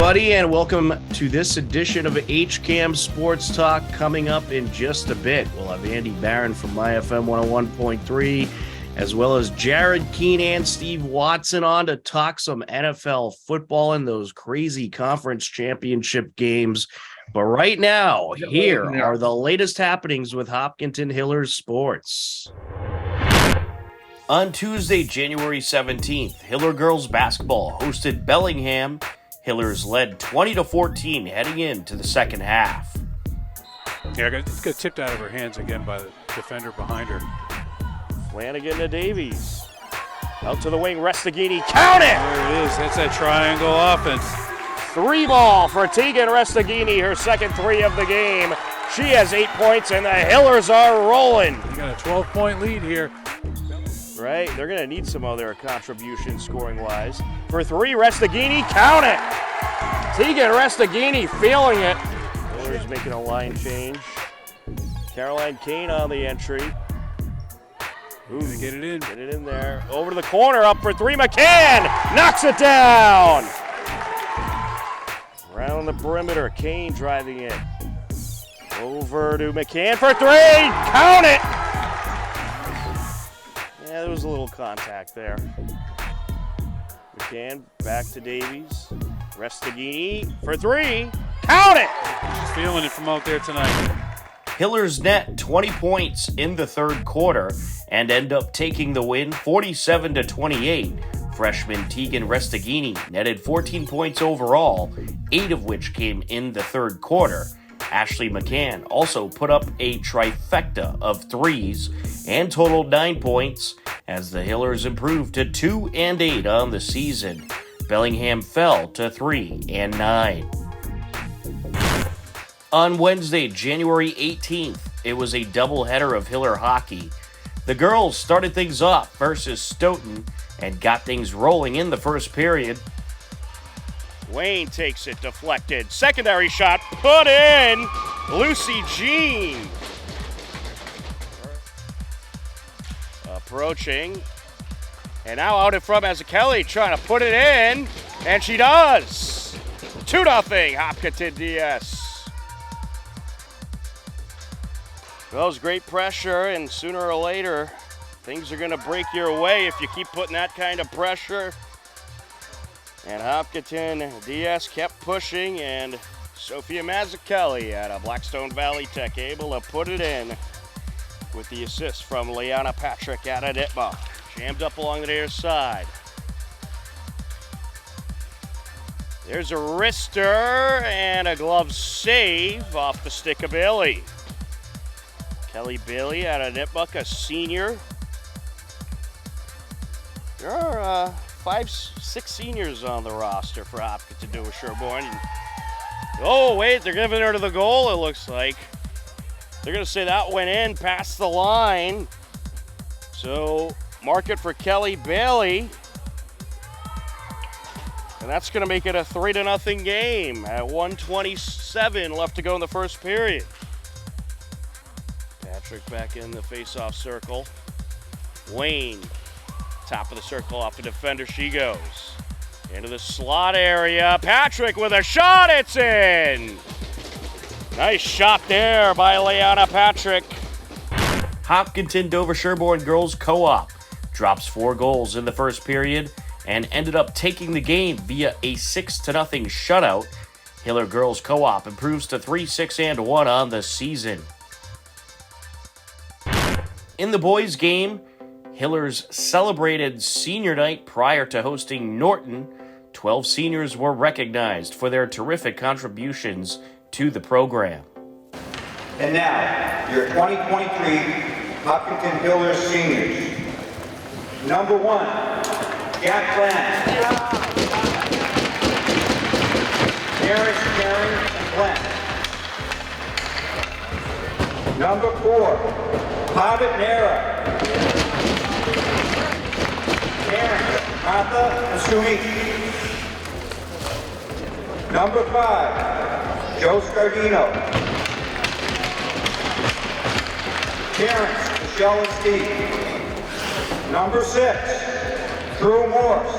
everybody, and welcome to this edition of HCAM Sports Talk. Coming up in just a bit, we'll have Andy Barron from MyFM 101.3, as well as Jared Keene and Steve Watson on to talk some NFL football and those crazy conference championship games. But right now, here are the latest happenings with Hopkinton Hillers Sports. On Tuesday, January 17th, Hiller girls basketball hosted Bellingham. Hillers led 20-14 heading into the second half. Yeah, it got tipped out of her hands again by the defender behind her. Flanagan to Davies. Out to the wing, Restagini. Count it! There it is. That's that triangle offense. 3-ball for Tegan Restagini, her second three of the game. She has 8 points, and the Hillers are rolling. You got a 12-point lead here. Right, they're going to need some other contributions scoring-wise. For three, Restagini, count it! Tegan Restagini feeling it. Hillers making a line change. Caroline Kane on the entry. Ooh, get it in. Get it in there. Over to the corner, up for three, McCann! Knocks it down! Around the perimeter, Kane driving it. Over to McCann for three! Count it! Yeah, there was a little contact there. McCann back to Davies. Restagini for three. Count it! She's feeling it from out there tonight. Hillers net 20 points in the third quarter and end up taking the win 47-28. Freshman Tegan Restagini netted 14 points overall, 8 of which came in the third quarter. Ashley McCann also put up a trifecta of threes and totaled 9 points as the Hillers improved to 2-8 on the season. Bellingham fell to 3-9. On Wednesday, January 18th, it was a doubleheader of Hiller hockey. The girls started things off versus Stoughton and got things rolling in the first period. Wayne takes it, deflected. Secondary shot, put in. Lucy Jean. Approaching. And now out in front as Kelly trying to put it in. And she does. 2-0, Hopkinton DS. Well, it was great pressure, and sooner or later, things are going to break your way if you keep putting that kind of pressure. And Hopkinton DS kept pushing, and Sophia Mazzucchelli out of Blackstone Valley Tech able to put it in with the assist from Liana Patrick out of Nitma. Jammed up along the near side. There's a wrister and a glove save off the stick of Bailey. Kelly Bailey out of Nitmuck, a senior. There are 5-6 seniors on the roster for Hopkinton to Sherborne. Oh, wait, they're giving her to the goal, it looks like. They're going to say that went in past the line. So, mark it for Kelly Bailey. And that's going to make it a 3-0 game at 1:27 left to go in the first period. Patrick back in the face-off circle. Wayne, top of the circle, off the defender she goes. Into the slot area. Patrick with a shot, it's in! Nice shot there by Liana Patrick. Hopkinton Dover Sherborne Girls Co-op drops 4 goals in the first period and ended up taking the game via a 6-0 shutout. Hiller Girls Co-op improves to 3-6-1 on the season. In the boys' game, Hillers celebrated senior night prior to hosting Norton. 12 seniors were recognized for their terrific contributions to the program. And now, your 2023 Hopkinton Hillers seniors. Number 1, Jack Glenn. Harris, Karen, and Glenn. Number 4, Hobbit Nera. Karen, Martha, and Sumi. Number 5, Joe Scardino. Terrence, Michelle, and Steve. Number 6, Drew Morse.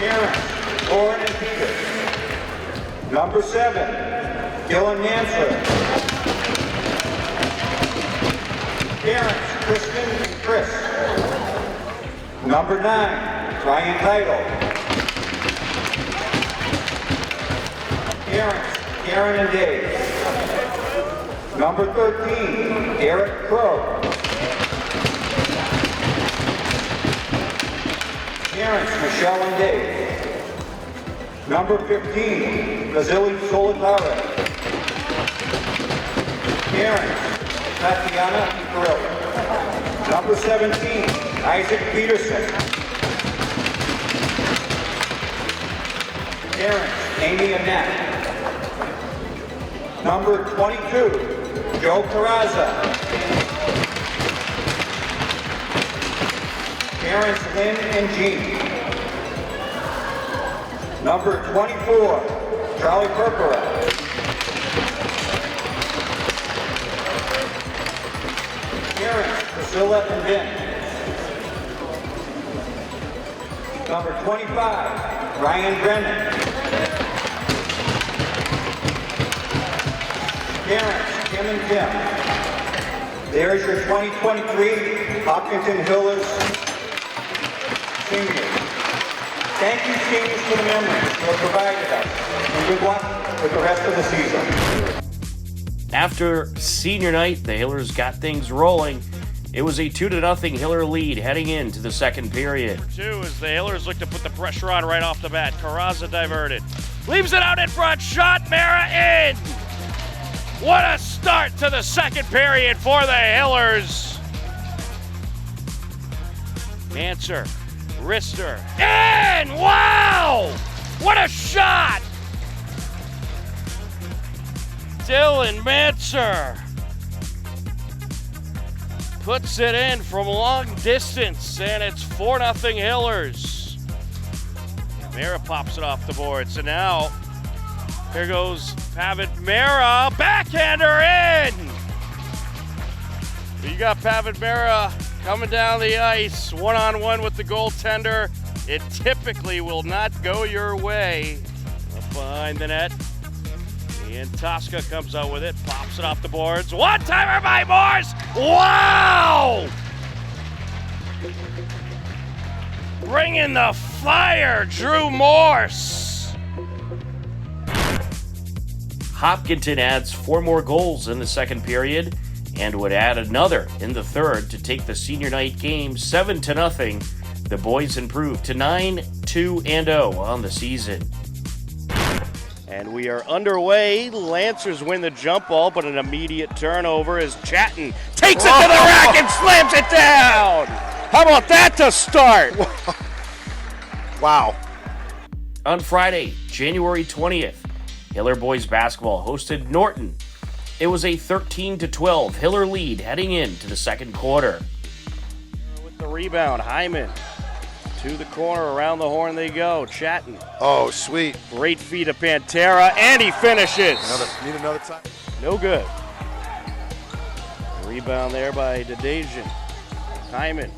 Terrence, Lauren, and Peter. Number 7, Dylan Mansler. Terrence, Kristen, and Chris. Number 9, Ryan Title. Terrence, Karen, and Dave. Number 13, Eric Crow. Terrence, Michelle, and Dave. Number 15, Vasily Solitare. Terrence, Tatiana Picarelli. Number 17, Isaac Peterson. Terrence, Amy Annette. Number 22, Joe Carrazza. Terrence, Lynn, and Jean. Number 24, Charlie Perpera. Terrence, Priscilla, and Ben. Number 25, Ryan Brennan. Terrence, Kim, and Tim. There's your 2023 Hopkinton Hillers seniors. Thank you, seniors, for the memories you have provided us, and good luck with the rest of the season. After senior night, the Hillers got things rolling. It was a 2-0 Hiller lead heading into the second period. 2 as the Hillers look to put the pressure on right off the bat. Carrazza diverted. Leaves it out in front. Shot, Mara in! What a start to the second period for the Hillers. Manser, wrister, in! Wow! What a shot! Dylan Manser puts it in from long distance, and it's 4-0 Hillers. Mara pops it off the board, so now here goes Pavid Mara, backhander in! You got Pavid Mara coming down the ice, one-on-one with the goaltender. It typically will not go your way. Up behind the net, Ian Tosca comes out with it, pops it off the boards. One-timer by Morse! Wow! Bring in the fire, Drew Morse! Hopkinton adds 4 more goals in the second period and would add another in the third to take the senior night game 7-0. The boys improved to 9-2-0 on the season. And we are underway. Lancers win the jump ball, but an immediate turnover as Chatton takes it to the rack and slams it down. How about that to start? Wow. On Friday, January 20th, Hiller boys basketball hosted Norton. It was a 13-12 Hiller lead heading into the second quarter. With the rebound, Hyman to the corner, around the horn they go. Chatton. Oh, sweet. Great feed of Pantera, and he finishes. Need another time? No good. Rebound there by Dedejian. Hyman.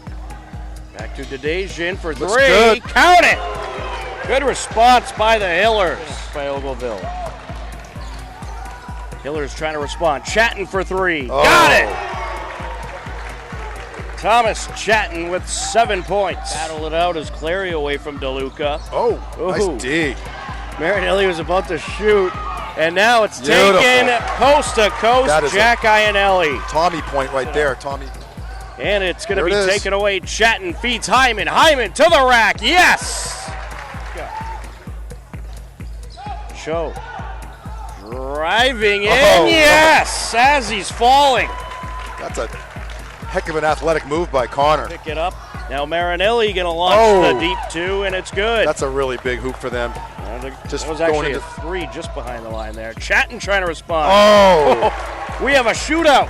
Back to Dedejian for Looks three. good. Count it! Good response by the Hillers, by Ogleville. Hillers trying to respond. Chatton for three. Oh. Got it! Thomas Chatton with 7 points. Battle it out as Clary away from DeLuca. Oh, Ooh. nice D. Marinelli was about to shoot, and now it's Beautiful. taken coast to coast. That is Jack Iannelli. Tommy point right there. Tommy. And it's going to There be it is. taken away. Chatton feeds Hyman. Hyman to the rack. Yes! Cho driving in. Oh. Yes! As he's falling. That's a heck of an athletic move by Connor. Pick it up. Now Marinelli going to launch Oh. the deep two, and it's good. That's a really big hoop for them. Just That was going actually into- a three just behind the line there. Chatton trying to respond. Oh! We have a shootout.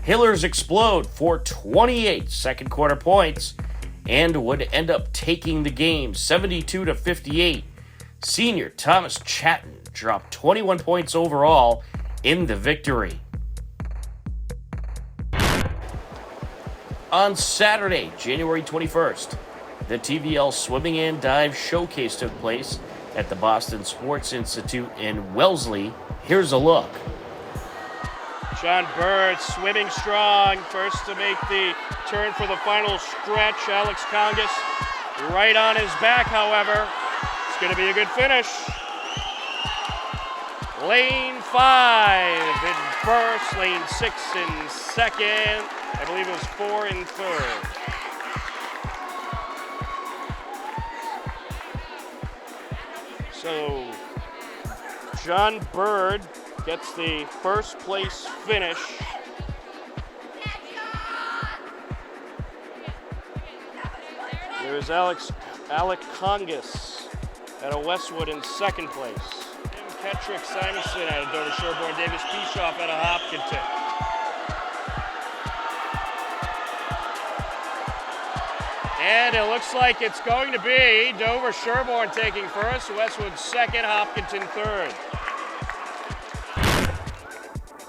Hillers explode for 28 second quarter points and would end up taking the game 72-58. Senior Thomas Chatton dropped 21 points overall in the victory. On Saturday, January 21st, The TVL Swimming and Dive Showcase took place at the Boston Sports Institute in Wellesley. Here's a look. John Bird swimming strong, first to make the turn for the final stretch. Alex Congas right on his back, however. It's going to be a good finish. Lane 5 in first, lane 6 in second. I believe it was 4 in third. So, John Bird gets the first place finish. There's Alec Congas out of Westwood in second place. Patrick Simonson out of Dover Sherborne. Davis Bischoff out of Hopkinton. And it looks like it's going to be Dover Sherborne taking first, Westwood second, Hopkinton third.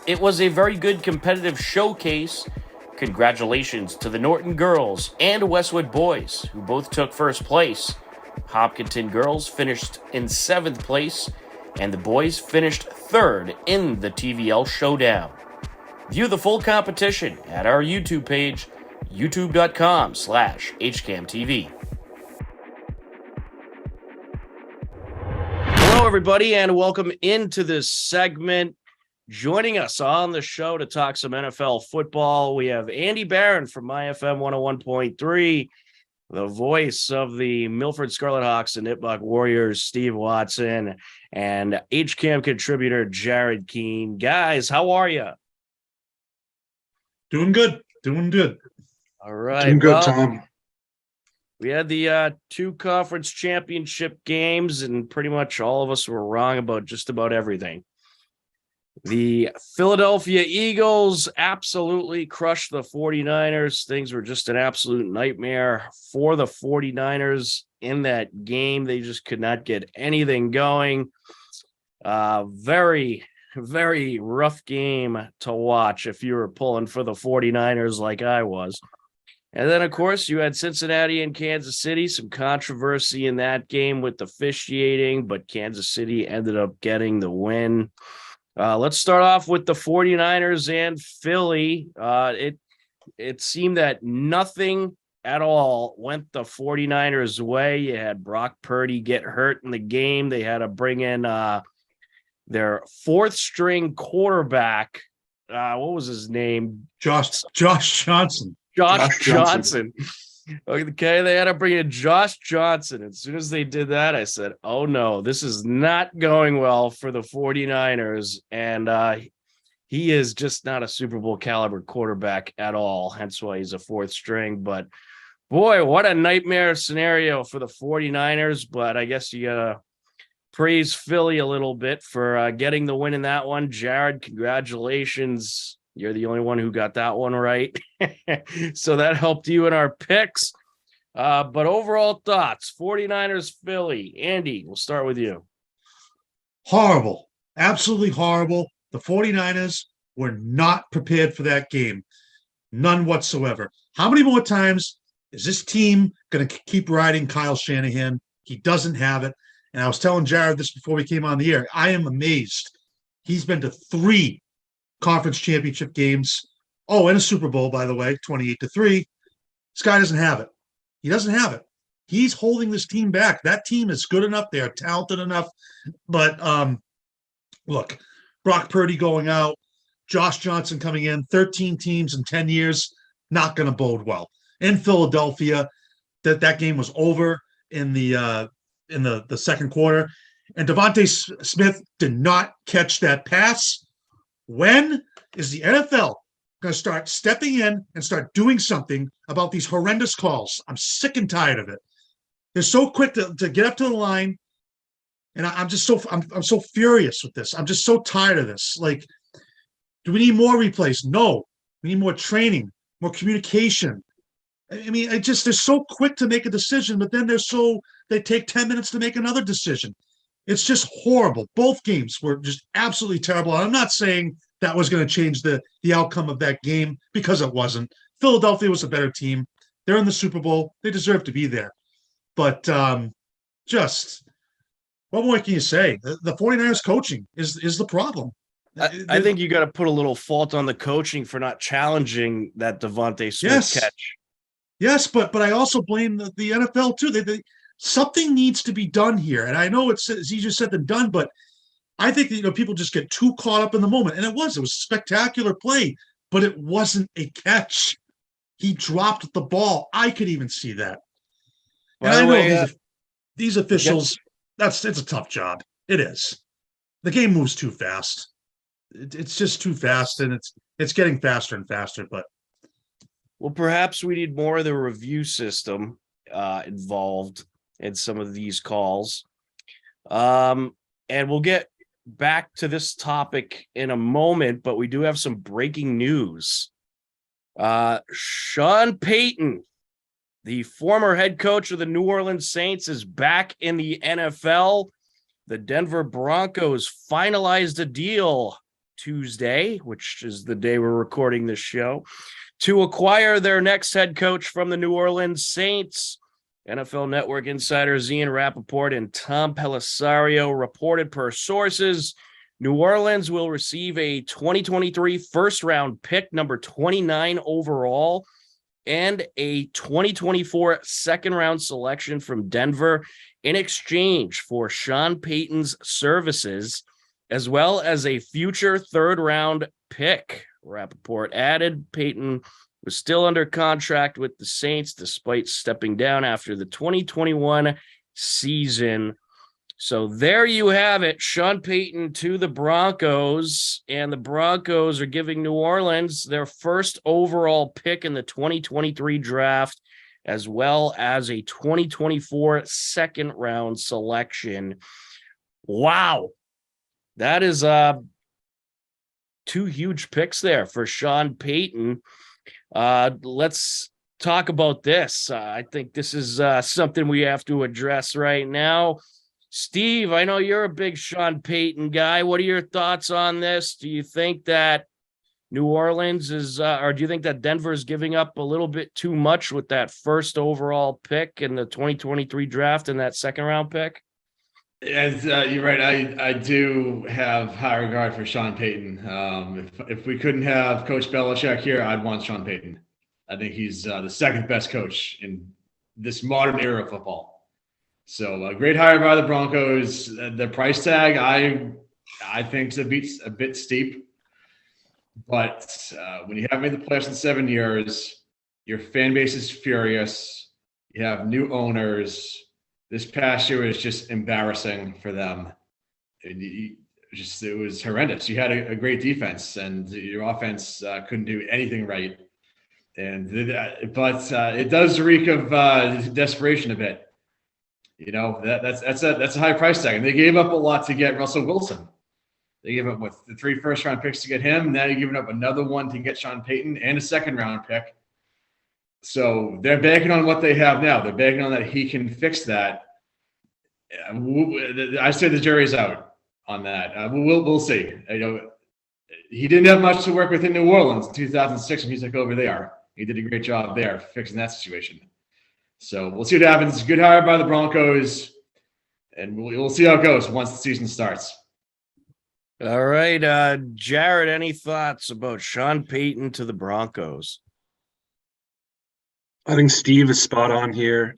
It was a very good competitive showcase. Congratulations to the Norton girls and Westwood boys, who both took first place. Hopkinton girls finished in 7th place, and the boys finished 3rd in the TVL Showdown. View the full competition at our YouTube page, youtube.com/HCAMTV. Hello, everybody, and welcome into this segment. Joining us on the show to talk some NFL football, we have Andy Barron from MyFM 101.3, the voice of the Milford Scarlet Hawks and Nipmuc Warriors, Steve Watson, and HCAM contributor Jared Keene. Guys, how are you? Doing good. All right. Doing good, Tom. We had the 2 conference championship games, and pretty much all of us were wrong about just about everything. The Philadelphia Eagles absolutely crushed the 49ers. Things were just an absolute nightmare for the 49ers in that game. They just could not get anything going. Very, very rough game to watch if you were pulling for the 49ers like I was. And then, of course, you had Cincinnati and Kansas City. Some controversy in that game with the officiating, but Kansas City ended up getting the win. Let's start off with the 49ers and Philly. It seemed that nothing at all went the 49ers' way. You had Brock Purdy get hurt in the game. They had to bring in their 4th-string quarterback. What was his name? Josh Johnson. Josh Johnson. Okay, they had to bring in Josh Johnson. As soon as they did that, I said, oh no, this is not going well for the 49ers. And he is just not a Super Bowl caliber quarterback at all. Hence why he's a 4th string. But boy, what a nightmare scenario for the 49ers. But I guess you got to praise Philly a little bit for getting the win in that one. Jared, congratulations. You're the only one who got that one right. So that helped you in our picks. But overall thoughts, 49ers, Philly. Andy, we'll start with you. Horrible. Absolutely horrible. The 49ers were not prepared for that game. None whatsoever. How many more times is this team going to keep riding Kyle Shanahan? He doesn't have it. And I was telling Jared this before we came on the air. I am amazed. He's been to 3 conference championship games. Oh, and a Super Bowl, by the way, 28-3. This guy doesn't have it. He doesn't have it. He's holding this team back. That team is good enough. They are talented enough. But look, Brock Purdy going out, Josh Johnson coming in, 13 teams in 10 years, not going to bode well. In Philadelphia, that game was over in the second quarter. And Devontae Smith did not catch that pass. When is the NFL going to start stepping in and start doing something about these horrendous calls? I'm sick and tired of it. They're so quick to get up to the line, and I'm so furious with this. I'm just so tired of this. Like, do we need more replays? No. We need more training, more communication. I mean, they're so quick to make a decision, but then they take 10 minutes to make another decision. It's just horrible. Both games were just absolutely terrible. I'm not saying that was going to change the outcome of that game, because it wasn't. Philadelphia was a better team. They're in the Super Bowl. They deserve to be there. But just what more can you say? The 49ers coaching is the problem. I think you got to put a little fault on the coaching for not challenging that Devontae Smith catch. Yes, but I also blame the NFL too. Something needs to be done here, and I know it's easier said than done, but I think that, people just get too caught up in the moment, and it was a spectacular play, but it wasn't a catch. He dropped the ball. I could even see that. And I know these officials. It's a tough job. It is. The game moves too fast. It's just too fast, and it's getting faster and faster. But perhaps we need more of the review system involved in some of these calls. And we'll get back to this topic in a moment, but we do have some breaking news. Sean Payton, the former head coach of the New Orleans Saints, is back in the NFL. The Denver Broncos finalized a deal Tuesday, which is the day we're recording this show, to acquire their next head coach from the New Orleans Saints. NFL Network insiders Ian Rappaport and Tom Pellisario reported per sources, New Orleans will receive a 2023 first-round pick, number 29 overall, and a 2024 second-round selection from Denver in exchange for Sean Payton's services, as well as a future third-round pick. Rappaport added Payton was still under contract with the Saints despite stepping down after the 2021 season. So there you have it, Sean Payton to the Broncos, and the Broncos are giving New Orleans their first overall pick in the 2023 draft, as well as a 2024 second-round selection. Wow. That is two huge picks there for Sean Payton. Let's talk about this. I think this is something we have to address right now. Steve, I know you're a big Sean Payton guy. What are your thoughts on this? Do you think that New Orleans is, or do you think that Denver is giving up a little bit too much with that first overall pick in the 2023 draft and that second round pick? As you're right, I do have high regard for Sean Payton. If we couldn't have Coach Belichick here, I'd want Sean Payton. I think he's the second best coach in this modern era of football. So a great hire by the Broncos. The price tag, I think, is a bit steep. But when you haven't made the playoffs in 7 years, your fan base is furious. You have new owners. This past year was just embarrassing for them. It was horrendous. You had a great defense, and your offense couldn't do anything right. But it does reek of desperation a bit. That's a high price tag, and they gave up a lot to get Russell Wilson. They gave up the 3 first-round picks to get him. Now you're giving up another one to get Sean Payton and a second-round pick. So they're banking on what they have now. They're banking on that he can fix that. I say the jury's out on that. We'll see. He didn't have much to work with in New Orleans in 2006 when he took over there. He did a great job there fixing that situation. So we'll see what happens. Good hire by the Broncos, and we'll see how it goes once the season starts. All right, Jared, any thoughts about Sean Payton to the Broncos? I think Steve is spot on here.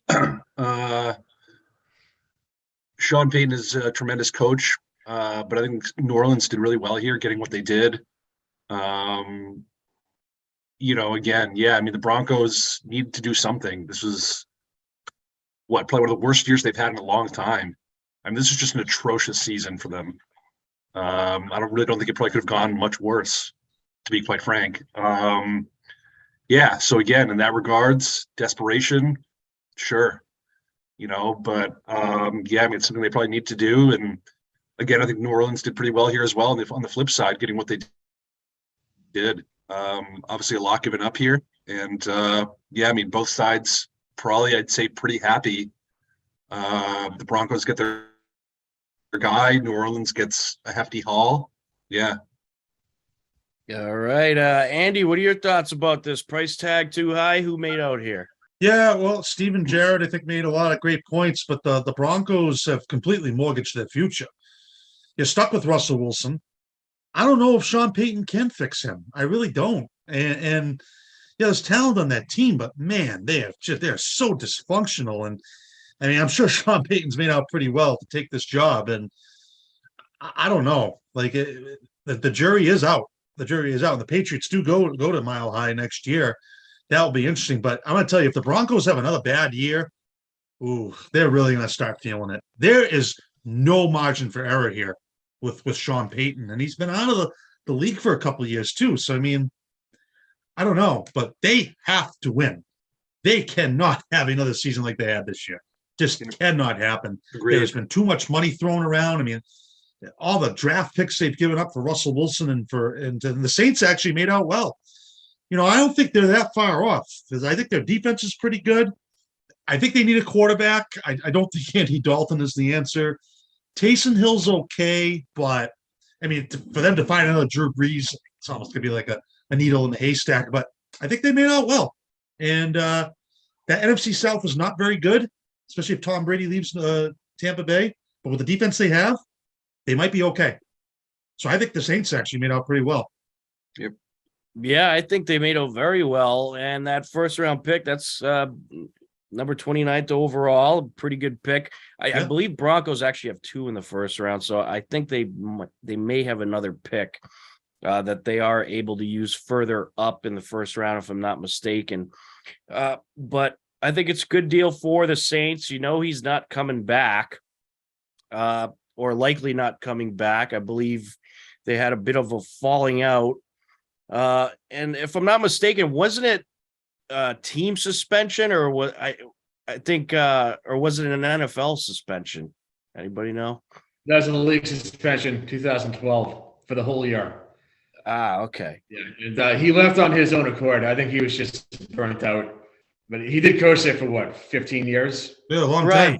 Sean Payton is a tremendous coach, but I think New Orleans did really well here getting what they did. Again, the Broncos need to do something. This was probably one of the worst years they've had in a long time. This is just an atrocious season for them. I don't think it probably could have gone much worse, to be quite frank. So again, in that regards, desperation, sure. But it's something they probably need to do. And again, I think New Orleans did pretty well here as well. And on the flip side, getting what they did, obviously a lot given up here. And both sides probably, I'd say, pretty happy. The Broncos get their guy. New Orleans gets a hefty haul. Yeah. All right. Andy, what are your thoughts about this? Price tag too high? Who made out here? Yeah, well, Steve and Jared, I think, made a lot of great points, but the Broncos have completely mortgaged their future. You're stuck with Russell Wilson. I don't know if Sean Payton can fix him. I really don't. And yeah, there's talent on that team, but man, they're so dysfunctional. And I mean, I'm sure Sean Payton's made out pretty well to take this job, and I don't know. Like the jury is out. The jury is out. And the Patriots do go to Mile High next year. That'll be interesting. But I'm going to tell you, if the Broncos have another bad year, ooh, they're really going to start feeling it. There is no margin for error here with Sean Payton, and he's been out of the league for a couple of years too. So I mean, I don't know, but they have to win. They cannot have another season like they had this year. Just cannot happen. Agreed. There's been too much money thrown around. I mean, all the draft picks they've given up for Russell Wilson and the Saints actually made out well. You know, I don't think they're that far off because I think their defense is pretty good. I think they need a quarterback. I don't think Andy Dalton is the answer. Taysom Hill's okay, but I mean, for them to find another Drew Brees, it's almost gonna be like a needle in the haystack. But I think they made out well, and that NFC South is not very good, especially if Tom Brady leaves Tampa Bay. But with the defense they have, they might be okay. So I think the Saints actually made out pretty well. Yep. Yeah, I think they made out very well. And that first round pick, that's number 29th overall, pretty good pick. I believe Broncos actually have 2 in the first round. So I think they may have another pick that they are able to use further up in the first round, if I'm not mistaken. But I think it's a good deal for the Saints. You know, he's not coming back or likely not coming back. I believe they had a bit of a falling out. And if I'm not mistaken, wasn't it team suspension or what? I think, or was it an NFL suspension? Anybody know? That was a league suspension, 2012 for the whole year. Ah, okay. Yeah, and, he left on his own accord. I think he was just burnt out, but he did coach there for what, 15 years? Yeah, a long time.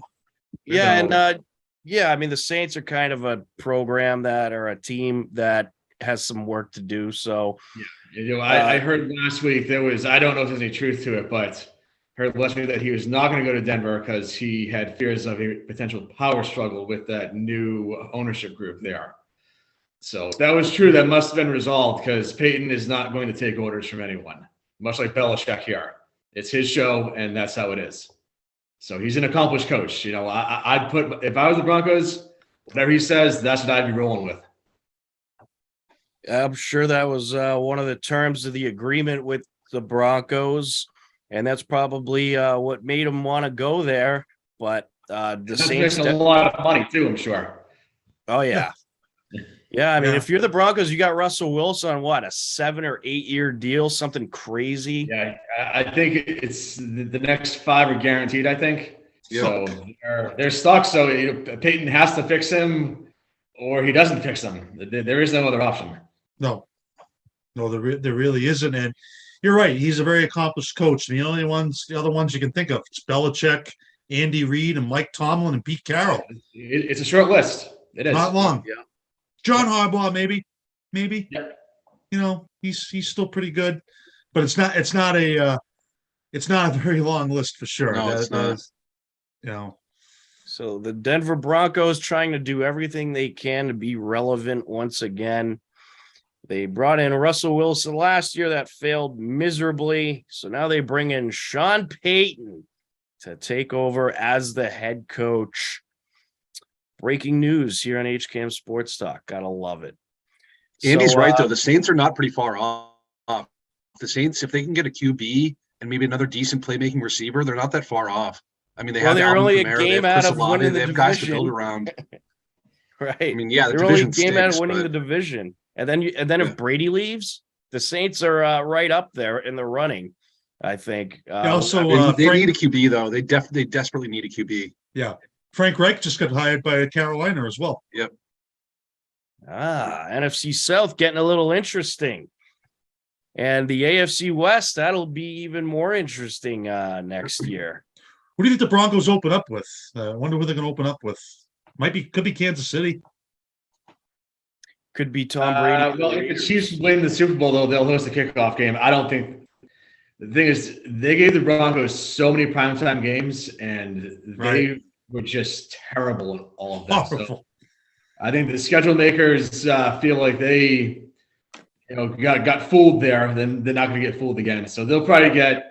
Yeah, and yeah, I mean the Saints are kind of a program that or a team that has some work to do. So yeah, you know, I heard last week I don't know if there's any truth to it, but heard last week that he was not going to go to Denver because he had fears of a potential power struggle with that new ownership group there. So if that was true, that must have been resolved because Peyton is not going to take orders from anyone, much like Belichick here. It's his show, and that's how it is. So he's an accomplished coach. You know, I'd put, if I was the Broncos, whatever he says, that's what I'd be rolling with. I'm sure that was one of the terms of the agreement with the Broncos, and that's probably what made him want to go there. But the Saints a lot of money too, I'm sure. Oh yeah. Yeah, I mean, if you're the Broncos, you got Russell Wilson on what, a 7 or 8 year deal, something crazy. Yeah, I think it's the next 5 are guaranteed. I think so. They're stuck. So Peyton has to fix him, or he doesn't fix them. There is no other option. No, there really isn't. And you're right. He's a very accomplished coach. The other ones you can think of, it's Belichick, Andy Reid, and Mike Tomlin, and Pete Carroll. It's a short list. It is not long. Yeah. John Harbaugh, maybe. Yep. You know, he's still pretty good, but it's not a very long list for sure. No, it's not. You know. So the Denver Broncos trying to do everything they can to be relevant once again. They brought in Russell Wilson last year. That failed miserably. So now they bring in Sean Payton to take over as the head coach. Breaking news here on HCAM Sports Talk. Gotta love it. Andy's right, though. The Saints are not pretty far off. The Saints, if they can get a QB and maybe another decent playmaking receiver, they're not that far off. I mean, they're only a game out of winning the division. They have guys to build around. Right. I mean, yeah, they're only a game out of winning the division. And then if Brady leaves, the Saints are right up there in the running, I think. They need a QB, though. They desperately need a QB. Yeah. Frank Reich just got hired by Carolina as well. Yep. NFC South getting a little interesting. And the AFC West, that'll be even more interesting next year. What do you think the Broncos open up with? I wonder who they're going to open up with. Could be Kansas City. Could be Tom Brady. Well, if the Chiefs win the Super Bowl, though, they'll host the kickoff game. I don't think The thing is, they gave the Broncos so many primetime games, and they were just terrible at all of that. So I think the schedule makers feel like they, got fooled there. Then they're not going to get fooled again. So they'll probably get,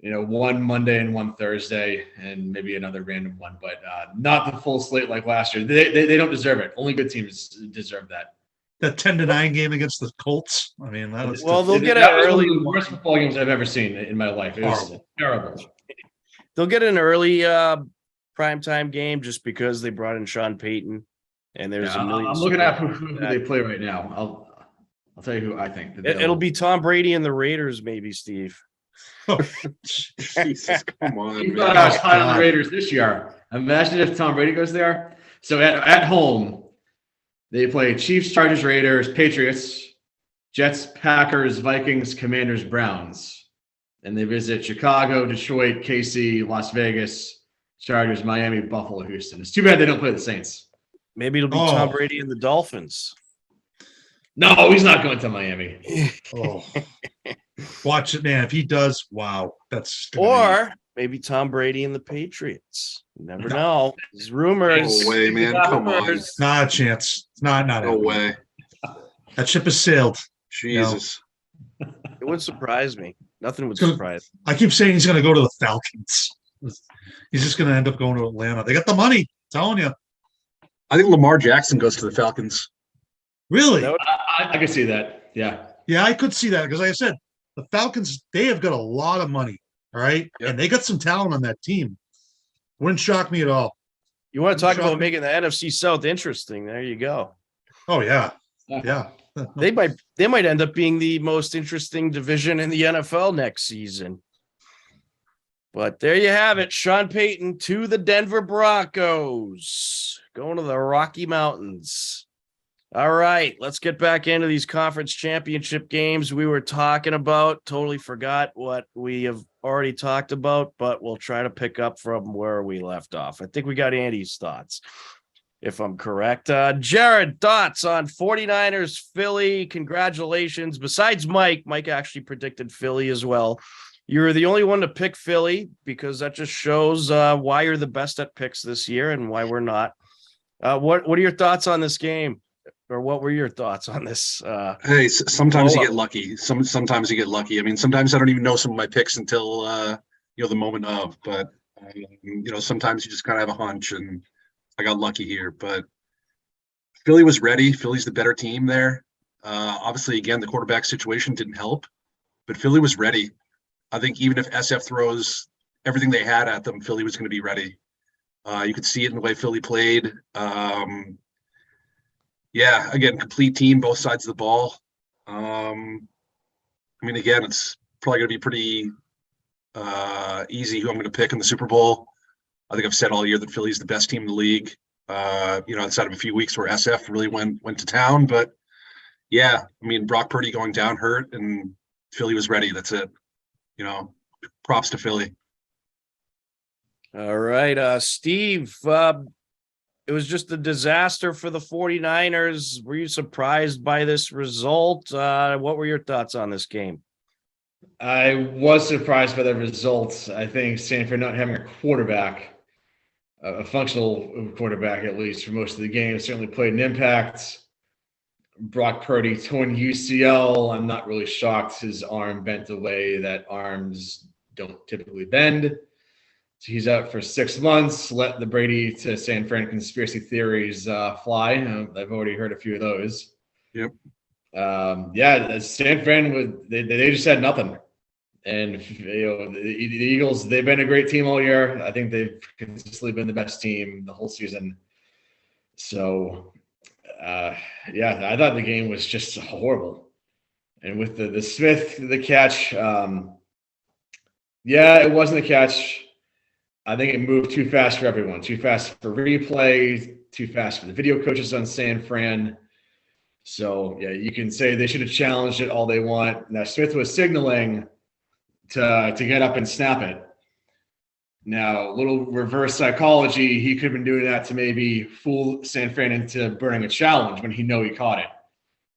one Monday and one Thursday, and maybe another random one, but not the full slate like last year. They don't deserve it. Only good teams deserve that. That 10-9 game against the Colts. I mean, that was they'll get that an was early one of the worst football games I've ever seen in my life. It was terrible. They'll get an early primetime game just because they brought in Sean Payton, and there's a million. I'm looking at who they play right now. I'll tell you who I think. It'll be Tom Brady and the Raiders, maybe, Steve. Oh, Jesus, come on. You Man. thought I was high on the Raiders this year. Imagine if Tom Brady goes there. So at home, they play Chiefs, Chargers, Raiders, Patriots, Jets, Packers, Vikings, Commanders, Browns. And they visit Chicago, Detroit, KC, Las Vegas, Chargers, Miami, Buffalo, Houston. It's too bad they don't play the Saints. Maybe it'll be Tom Brady and the Dolphins. No, he's not going to Miami. Watch it, man. If he does, wow, that's maybe Tom Brady and the Patriots. You never know. There's rumors. No way, man. Come on. Not a chance. It's not No way. That ship has sailed. Jesus. It wouldn't surprise me. Nothing would surprise me. I keep saying he's going to go to the Falcons. He's just going to end up going to Atlanta. They got the money. I'm telling you. I think Lamar Jackson goes to the Falcons. Really? I can see that. Yeah. Yeah, I could see that because, like I said, the Falcons, they have got a lot of money, all right? Yep. And they got some talent on that team. Wouldn't shock me at all. You want to talk about making the NFC South interesting? There you go. Oh, yeah. Yeah. They might end up being the most interesting division in the NFL next season. But there you have it. Sean Payton to the Denver Broncos, going to the Rocky Mountains. All right, let's get back into these conference championship games we were talking about. Totally forgot what we have already talked about, but we'll try to pick up from where we left off. I think we got Andy's thoughts, if I'm correct. Jared, thoughts on 49ers, Philly? Congratulations. Besides Mike actually predicted Philly as well. You're the only one to pick Philly because that just shows why you're the best at picks this year and why we're not. What are your thoughts on this game? Or what were your thoughts on this? Hey, sometimes you get lucky. Sometimes you get lucky. I mean, sometimes I don't even know some of my picks until the moment of. But sometimes you just kind of have a hunch, and I got lucky here. But Philly was ready. Philly's the better team there. Obviously, again, the quarterback situation didn't help, but Philly was ready. I think even if SF throws everything they had at them, Philly was going to be ready. You could see it in the way Philly played. Yeah, again, complete team, both sides of the ball. I mean, again, it's probably going to be pretty easy who I'm going to pick in the Super Bowl. I think I've said all year that Philly's the best team in the league. Outside of a few weeks where SF really went to town. But, yeah, I mean, Brock Purdy going down hurt, and Philly was ready. That's it. Props to Philly. All right, Steve, it was just a disaster for the 49ers. Were you surprised by this result? What were your thoughts on this game? I was surprised by the results. I think Stanford not having a quarterback, a functional quarterback at least for most of the game, certainly played an impact. Brock Purdy torn UCL. I'm not really shocked his arm bent the way that arms don't typically bend. So he's out for 6 months. Let the Brady to San Fran conspiracy theories fly. I've already heard a few of those. Yep. San Fran they just had nothing. And the Eagles, they've been a great team all year. I think they've consistently been the best team the whole season. So I thought the game was just horrible. And with the Smith, the catch, it wasn't a catch. I think it moved too fast for everyone, too fast for replay, too fast for the video coaches on San Fran. So, you can say they should have challenged it all they want. Now, Smith was signaling to get up and snap it. Now, a little reverse psychology, he could have been doing that to maybe fool San Fran into burning a challenge when he caught it.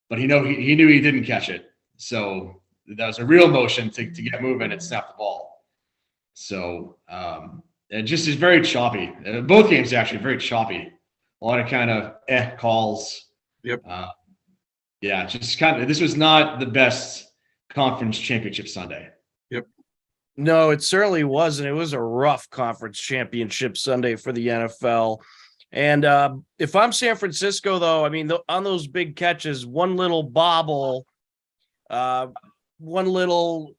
But he knew he didn't catch it. So that was a real motion to get moving and snap the ball. So it just is very choppy. Both games actually very choppy. A lot of kind of calls. Yep. Yeah, just kind of. This was not the best conference championship Sunday. No, it certainly wasn't. It was a rough conference championship Sunday for the NFL. And if I'm San Francisco, though, I mean, on those big catches, one little bobble, one little,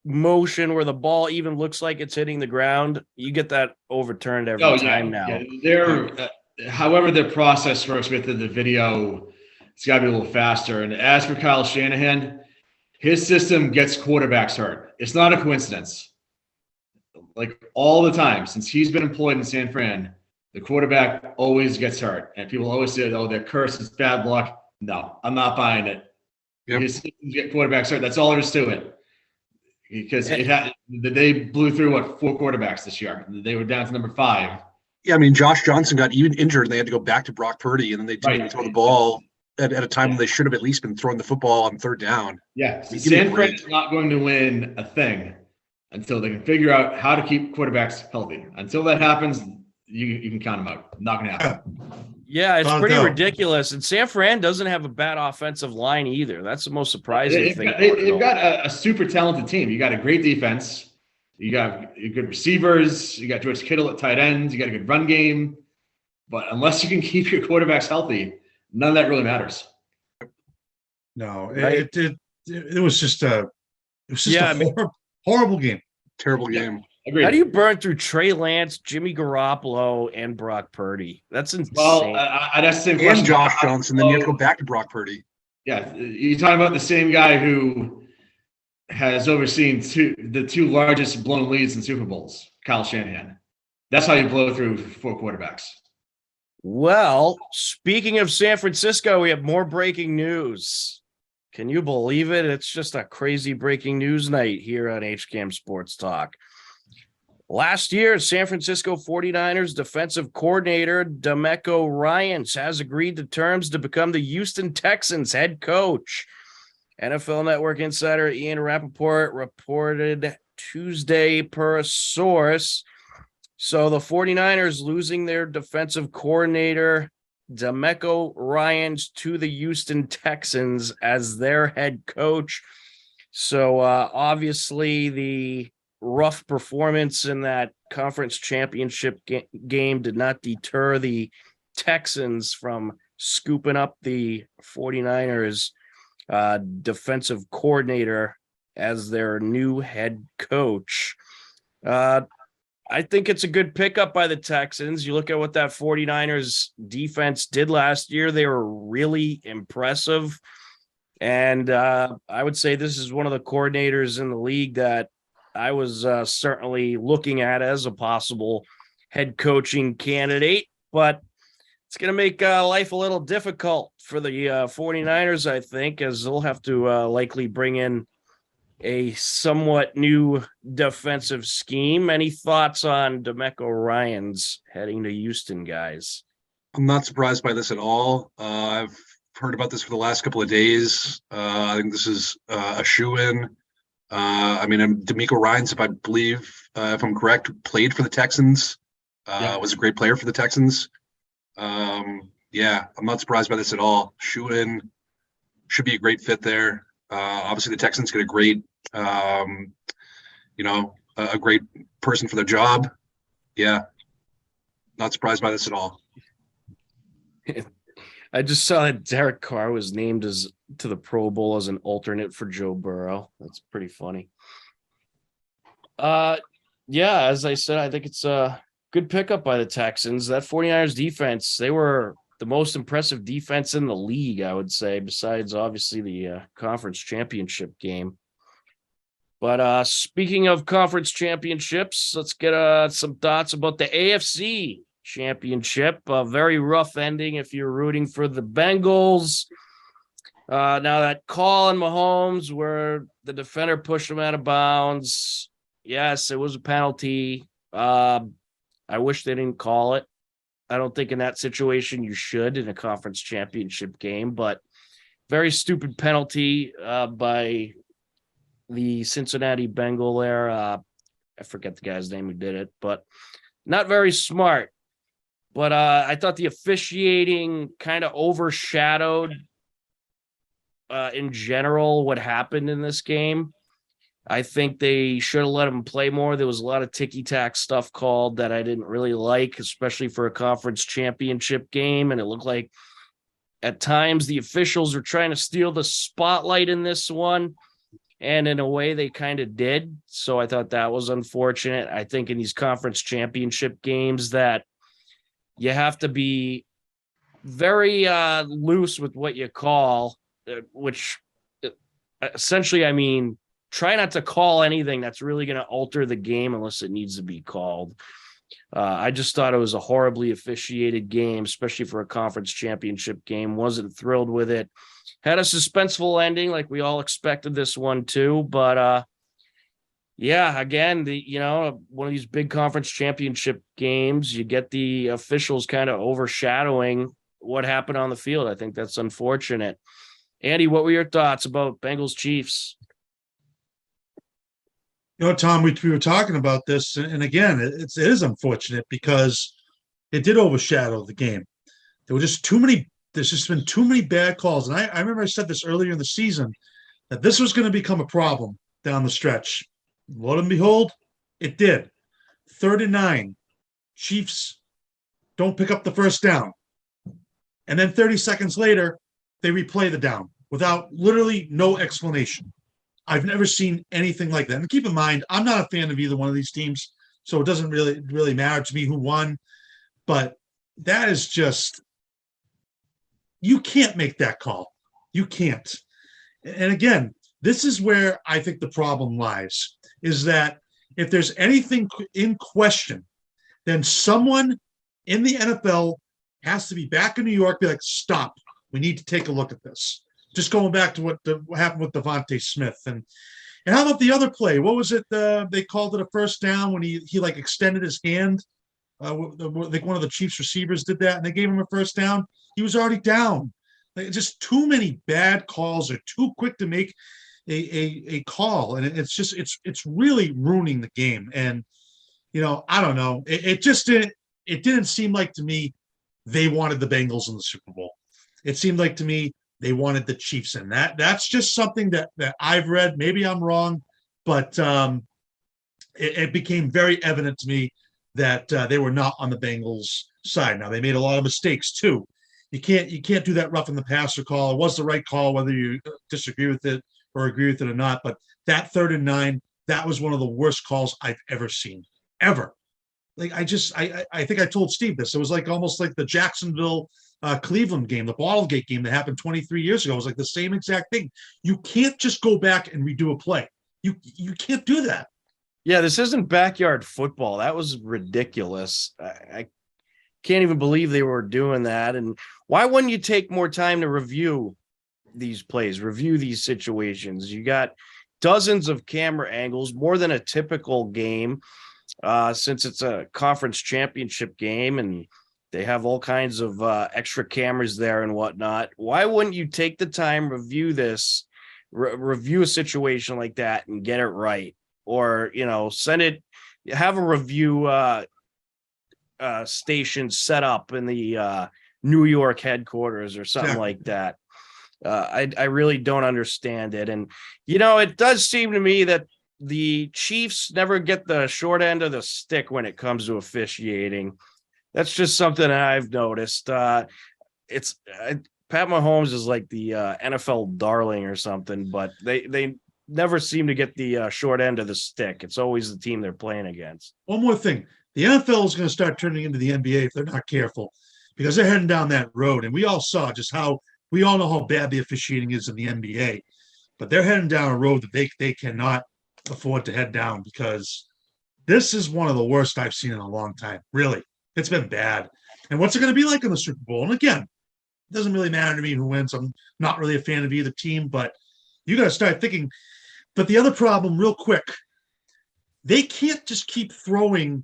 motion where the ball even looks like it's hitting the ground, you get that overturned every time now. Yeah. However the process works with the video, it's got to be a little faster. And as for Kyle Shanahan, his system gets quarterbacks hurt. It's not a coincidence. Like all the time since he's been employed in San Fran, the quarterback always gets hurt. And people always say, oh, they're cursed, it's bad luck. No, I'm not buying it. Yep. His systems get quarterbacks hurt. That's all there is to it. Because they blew through, 4 quarterbacks this year. They were down to number 5. Yeah, I mean, Josh Johnson got even injured, and they had to go back to Brock Purdy, and then they didn't even throw the ball at a time when they should have at least been throwing the football on 3rd down. Yeah, San Fran is not going to win a thing until they can figure out how to keep quarterbacks healthy. Until that happens, you can count them out. Not going to happen. Yeah, it's pretty ridiculous. And San Fran doesn't have a bad offensive line either. That's the most surprising thing. They've got a super talented team. You got a great defense. You got good receivers. You got George Kittle at tight ends. You got a good run game. But unless you can keep your quarterbacks healthy, none of that really matters. No, right? it was just a horrible game. Terrible game. Agreed. How do you burn through Trey Lance, Jimmy Garoppolo, and Brock Purdy? That's insane. Well, I'd ask the same question. And Josh Johnson, then you have to go back to Brock Purdy. Yeah, you're talking about the same guy who has overseen the two largest blown leads in Super Bowls, Kyle Shanahan. That's how you blow through 4 quarterbacks. Well, speaking of San Francisco, we have more breaking news. Can you believe it? It's just a crazy breaking news night here on HCAM Sports Talk. Last year, San Francisco 49ers defensive coordinator DeMeco Ryans has agreed to terms to become the Houston Texans head coach. NFL Network insider Ian Rappaport reported Tuesday per a source. So the 49ers losing their defensive coordinator, DeMeco Ryans, to the Houston Texans as their head coach. So obviously the rough performance in that conference championship game did not deter the Texans from scooping up the 49ers defensive coordinator as their new head coach. I think it's a good pickup by the Texans. You look at what that 49ers defense did last year. They were really impressive. And I would say this is one of the coordinators in the league that I was certainly looking at as a possible head coaching candidate, but it's going to make life a little difficult for the 49ers, I think, as they'll have to likely bring in a somewhat new defensive scheme. Any thoughts on DeMeco Ryans heading to Houston, guys? I'm not surprised by this at all. I've heard about this for the last couple of days. I think this is a shoe-in. I mean, DeMeco Ryans, if I believe, if I'm correct, played for the Texans, was a great player for the Texans. Yeah, I'm not surprised by this at all. Shoe-in should be a great fit there. Obviously, the Texans get a great, a great person for their job. Yeah, not surprised by this at all. I just saw that Derek Carr was named to the Pro Bowl as an alternate for Joe Burrow. That's pretty funny. Yeah, as I said, I think it's a good pickup by the Texans. That 49ers defense, they were the most impressive defense in the league, I would say, besides obviously the conference championship game. But speaking of conference championships, let's get some thoughts about the AFC championship. A very rough ending if you're rooting for the Bengals. Now that call on Mahomes where the defender pushed him out of bounds, yes, it was a penalty. I wish they didn't call it. I don't think in that situation you should in a conference championship game, but very stupid penalty by the Cincinnati Bengal there. I forget the guy's name who did it, but not very smart. But I thought the officiating kind of overshadowed in general what happened in this game. I think they should have let him play more. There was a lot of ticky-tack stuff called that I didn't really like, especially for a conference championship game. And it looked like at times the officials are trying to steal the spotlight in this one. And in a way they kind of did. So I thought that was unfortunate. I think in these conference championship games that you have to be very loose with what you call, which essentially, I mean, try not to call anything that's really going to alter the game unless it needs to be called. I just thought it was a horribly officiated game, especially for a conference championship game. Wasn't thrilled with it. Had a suspenseful ending like we all expected this one too. But yeah, again, one of these big conference championship games, you get the officials kind of overshadowing what happened on the field. I think that's unfortunate. Andy, what were your thoughts about Bengals Chiefs? Tom, we were talking about this, and again, it is unfortunate because it did overshadow the game. There were just too many. There's just been too many bad calls, and I remember I said this earlier in the season that this was going to become a problem down the stretch. Lo and behold, it did. 3rd and 9, Chiefs don't pick up the first down, and then 30 seconds later, they replay the down without literally no explanation. I've never seen anything like that. And keep in mind, I'm not a fan of either one of these teams, so it doesn't really matter to me who won. But that is just, you can't make that call. You can't. And again, this is where I think the problem lies, is that if there's anything in question, then someone in the NFL has to be back in New York, be like, stop, we need to take a look at this. Just going back to what happened with Devontae Smith. And how about the other play? What was it? They called it a first down when he like extended his hand. Like one of the Chiefs receivers did that, and they gave him a first down. He was already down. Like, just too many bad calls, or too quick to make a call. And it's really ruining the game. And, I don't know. It didn't seem like to me they wanted the Bengals in the Super Bowl. It seemed like to me they wanted the Chiefs in. That's just something that I've read. Maybe I'm wrong, but it became very evident to me that they were not on the Bengals' side. Now, they made a lot of mistakes too. You can't do that roughing the passer call. It was the right call, whether you disagree with it or agree with it or not. But that 3rd and 9, that was one of the worst calls I've ever seen, ever. Like I think I told Steve this. It was like almost like the Jacksonville Cleveland game, the Bottlegate game that happened 23 years ago. It was like the same exact thing. You can't just go back and redo a play. You can't do that. Yeah, this isn't backyard football. That was ridiculous. I can't even believe they were doing that. And why wouldn't you take more time to review these plays, review these situations? You got dozens of camera angles, more than a typical game, since it's a conference championship game and they have all kinds of extra cameras there and whatnot. Why wouldn't you take the time, review this, review a situation like that and get it right? Or, send it, have a review station set up in the New York headquarters or something like that. I really don't understand it. And, it does seem to me that the Chiefs never get the short end of the stick when it comes to officiating. That's just something I've noticed. Pat Mahomes is like the NFL darling or something, but they never seem to get the short end of the stick. It's always the team they're playing against. One more thing. The NFL is going to start turning into the NBA if they're not careful, because they're heading down that road. And we all saw we all know how bad the officiating is in the NBA, but they're heading down a road that they cannot afford to head down, because this is one of the worst I've seen in a long time. Really. It's been bad. And what's it going to be like in the Super Bowl? And again, it doesn't really matter to me who wins. I'm not really a fan of either team, but you got to start thinking. But the other problem, real quick, they can't just keep throwing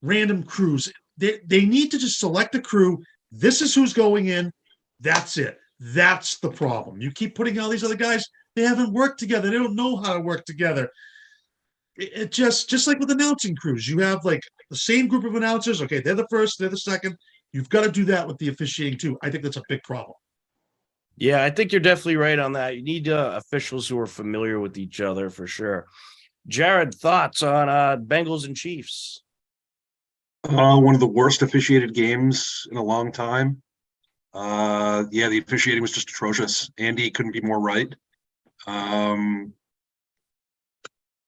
random crews. They need to just select a crew. This is who's going in. That's it. That's the problem. You keep putting all these other guys, they haven't worked together. They don't know how to work together. It just like with announcing crews, you have like the same group of announcers. Okay, they're the first, they're the second. You've got to do that with the officiating too. I think that's a big problem. Yeah, I think you're definitely right on that. You need officials who are familiar with each other for sure. Jared, thoughts on Bengals and Chiefs? One of the worst officiated games in a long time. Yeah, the officiating was just atrocious. Andy couldn't be more right.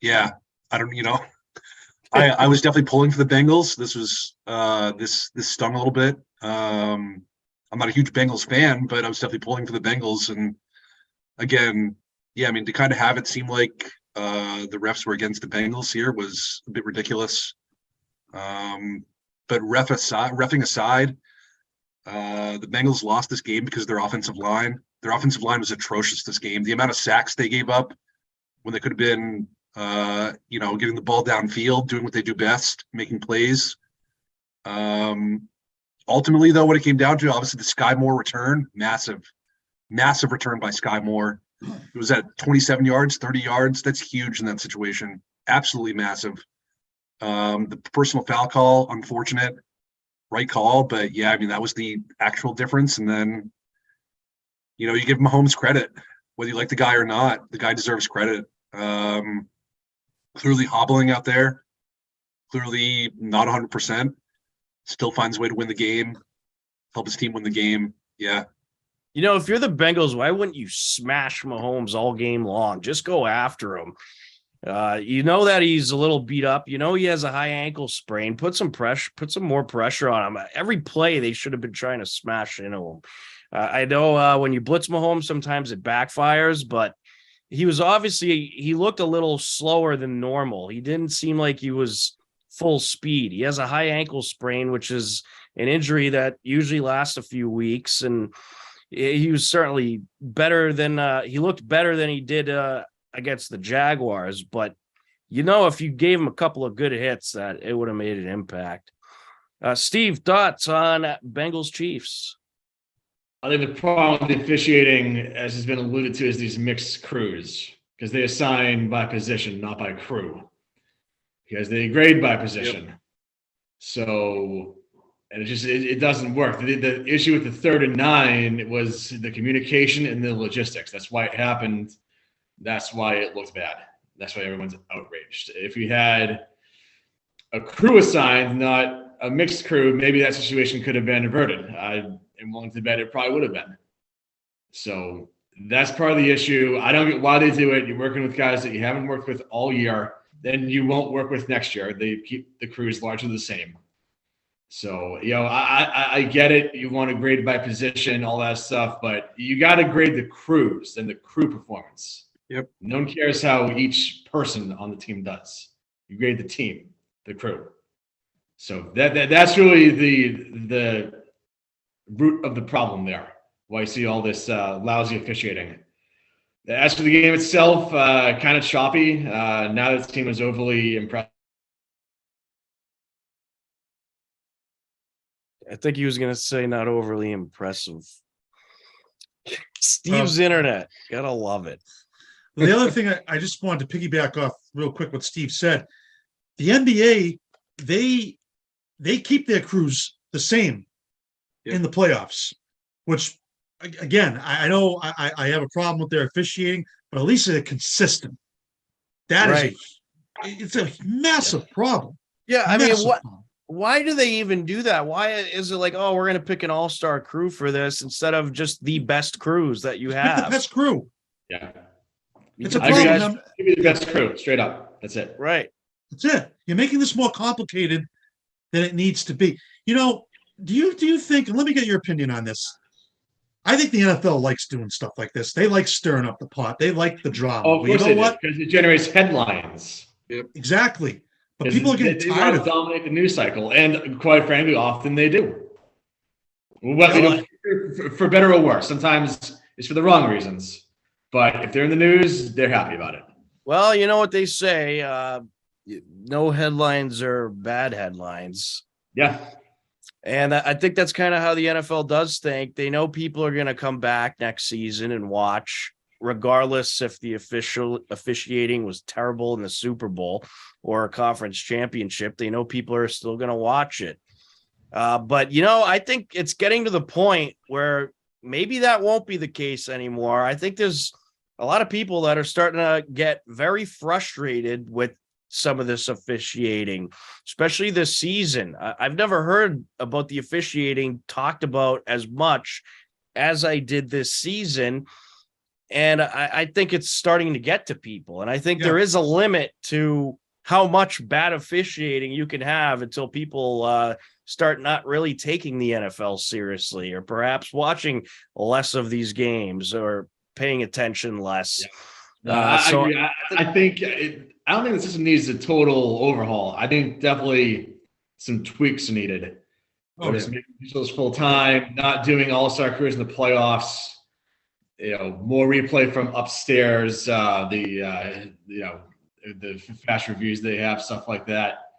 Yeah, I don't, I was definitely pulling for the Bengals. This was this stung a little bit. I'm not a huge Bengals fan, but I was definitely pulling for the Bengals. And again, yeah, I mean, to kind of have it seem like the refs were against the Bengals here was a bit ridiculous. But reffing aside, the Bengals lost this game because their offensive line was atrocious this game. The amount of sacks they gave up when they could have been, getting the ball downfield, doing what they do best, making plays. Ultimately, though, what it came down to, obviously, the Sky Moore return, massive return by Sky Moore. It was at 27 yards, 30 yards. That's huge in that situation. Absolutely massive. The personal foul call, unfortunate. Right call, but yeah, I mean, that was the actual difference. And then, you give Mahomes credit, whether you like the guy or not. The guy deserves credit. Clearly hobbling out there, clearly not 100%. Still finds a way to win the game, help his team win the game. Yeah. If you're the Bengals, why wouldn't you smash Mahomes all game long? Just go after him. That he's a little beat up. He has a high ankle sprain. Put some more pressure on him. Every play they should have been trying to smash into him. I know when you blitz Mahomes, sometimes it backfires, but he looked a little slower than normal. He didn't seem like he was full speed. He has a high ankle sprain, which is an injury that usually lasts a few weeks. And he was certainly better than he looked better than he did against the Jaguars. But, if you gave him a couple of good hits, that it would have made an impact. Steve, thoughts on Bengals Chiefs? I think the problem with the officiating, as has been alluded to, is these mixed crews, because they assign by position, not by crew, because they grade by position. Yep. So, and it doesn't work. The issue with the 3rd and 9 was the communication and the logistics. That's why it happened. That's why it looked bad. That's why everyone's outraged. If you had a crew assigned, not a mixed crew, maybe that situation could have been averted. I'm willing to bet it probably would have been. So that's part of the issue. I don't get why they do it. You're working with guys that you haven't worked with all year. Then you won't work with next year. They keep the crews largely the same. So, I get it. You want to grade by position, all that stuff, but you got to grade the crews and the crew performance. Yep. No one cares how each person on the team does. You grade the team, the crew. So that's really the root of the problem there. Why you see all this lousy officiating. As for the game itself, kind of choppy. Now this team is overly impressive. I think he was going to say not overly impressive. Steve's internet. Gotta love it. The other thing I just wanted to piggyback off real quick what Steve said. The NBA, they keep their crews the same in the playoffs, which, again, I know I have a problem with their officiating, but at least they're consistent. That right. It's a massive problem. Yeah, I mean, why do they even do that? Why is it like, oh, we're going to pick an all-star crew for this instead of just the best crews that you have? The best crew. Yeah. It's a problem. Give me the best crew, straight up. That's it. Right. That's it. You're making this more complicated than it needs to be. Do you think, and let me get your opinion on this. I think the NFL likes doing stuff like this. They like stirring up the pot. They like the drama. Oh, you know what? Because it generates headlines. Yep. Exactly. But people are getting tired of it. They dominate the news cycle, and quite frankly, often they do. Well, for better or worse. Sometimes it's for the wrong reasons. But if they're in the news, they're happy about it. Well, you know what they say. No headlines are bad headlines. Yeah. And I think that's kind of how the NFL does think. They know people are going to come back next season and watch, regardless if the officiating was terrible in the Super Bowl or a conference championship. They know people are still going to watch it. But, I think it's getting to the point where maybe that won't be the case anymore. I think there's a lot of people that are starting to get very frustrated with some of this officiating, especially this season. I've never heard about the officiating talked about as much as I did this season. And I think it's starting to get to people. And I think there is a limit to how much bad officiating you can have until people start not really taking the NFL seriously, or perhaps watching less of these games or paying attention less. I agree. I think I don't think the system needs a total overhaul. I think definitely some tweaks are needed. Just making those full time, not doing all-star careers in the playoffs. More replay from upstairs. The fast reviews they have, stuff like that.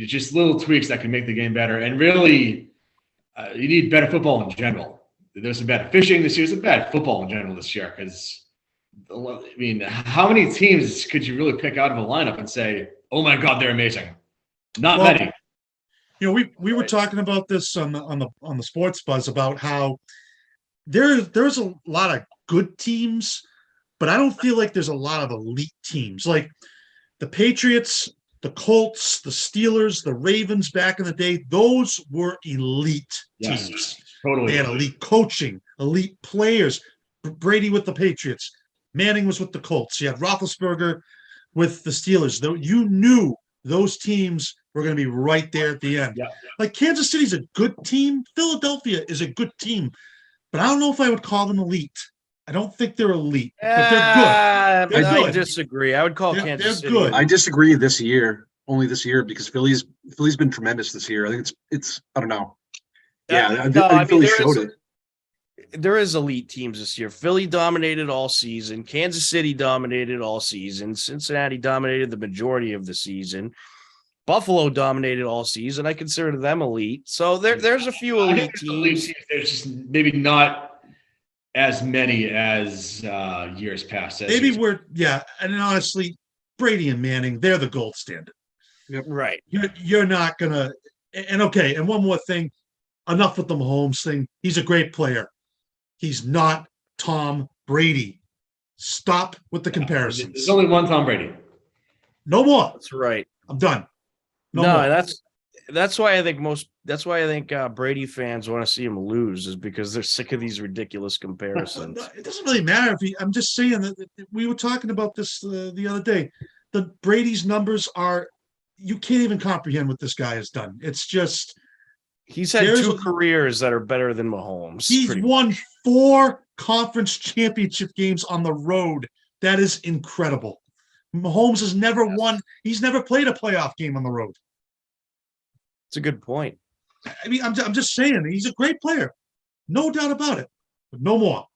Just little tweaks that can make the game better. And really, you need better football in general. There's some bad fishing this year. There's some bad football in general this year because. I mean, how many teams could you really pick out of a lineup and say, "Oh my God, they're amazing"? Not many. We were talking about this on the Sports Buzz about how there's a lot of good teams, but I don't feel like there's a lot of elite teams. Like the Patriots, the Colts, the Steelers, the Ravens back in the day. Those were elite teams. Totally. They had elite coaching, elite players. Brady with the Patriots. Manning was with the Colts. You had Roethlisberger with the Steelers. Though you knew those teams were going to be right there at the end. Yeah. Like Kansas City's a good team. Philadelphia is a good team, but I don't know if I would call them elite. I don't think they're elite, but they're good. I disagree. I would call Kansas City good. I disagree this year, only this year, because Philly's been tremendous this year. I think it's I don't know. Yeah, I think Philly showed it. There is elite teams this year. Philly dominated all season. Kansas City dominated all season. Cincinnati dominated the majority of the season. Buffalo dominated all season. I consider them elite. So there's a few elite teams. There's just maybe not as many as years past. Maybe and honestly, Brady and Manning, they're the gold standard. Yep. Right. You're not gonna. And okay, and one more thing. Enough with the Mahomes thing. He's a great player. He's not Tom Brady. Stop with the comparisons. There's only one Tom Brady. No more. That's right. I'm done. No, that's why I think Brady fans want to see him lose, is because they're sick of these ridiculous comparisons. It doesn't really matter I'm just saying that we were talking about this the other day. The Brady's numbers you can't even comprehend what this guy has done. It's just. He's had two careers that are better than Mahomes. He's won 4 conference championship games on the road. That is incredible. Mahomes has never won. He's never played a playoff game on the road. It's a good point. I mean, I'm just saying, he's a great player. No doubt about it. But no more.